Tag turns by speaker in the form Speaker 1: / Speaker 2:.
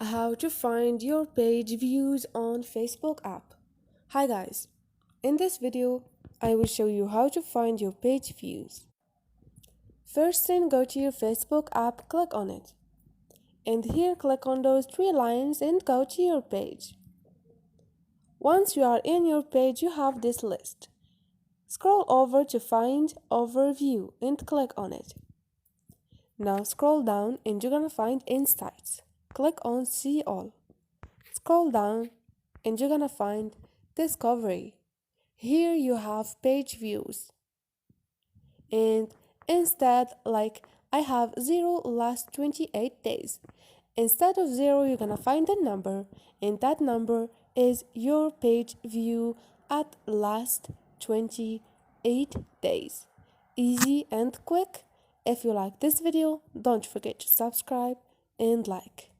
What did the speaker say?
Speaker 1: How to find your page views on Facebook app. Hi guys, in this video I will show you how to find your page views. First thing, go to your Facebook app, click on it, and here click on those three lines and go to your page. Once you are in your page, you have this list. Scroll over to find overview and click on it. Now scroll down and you're gonna find insights. Click on see all. Scroll down and you're gonna find discovery. Here you have page views. And instead, like I have 0 last 28 days. Instead of 0, you're gonna find a number, and that number is your page view at last 28 days. Easy and quick. If you like this video, don't forget to subscribe and like.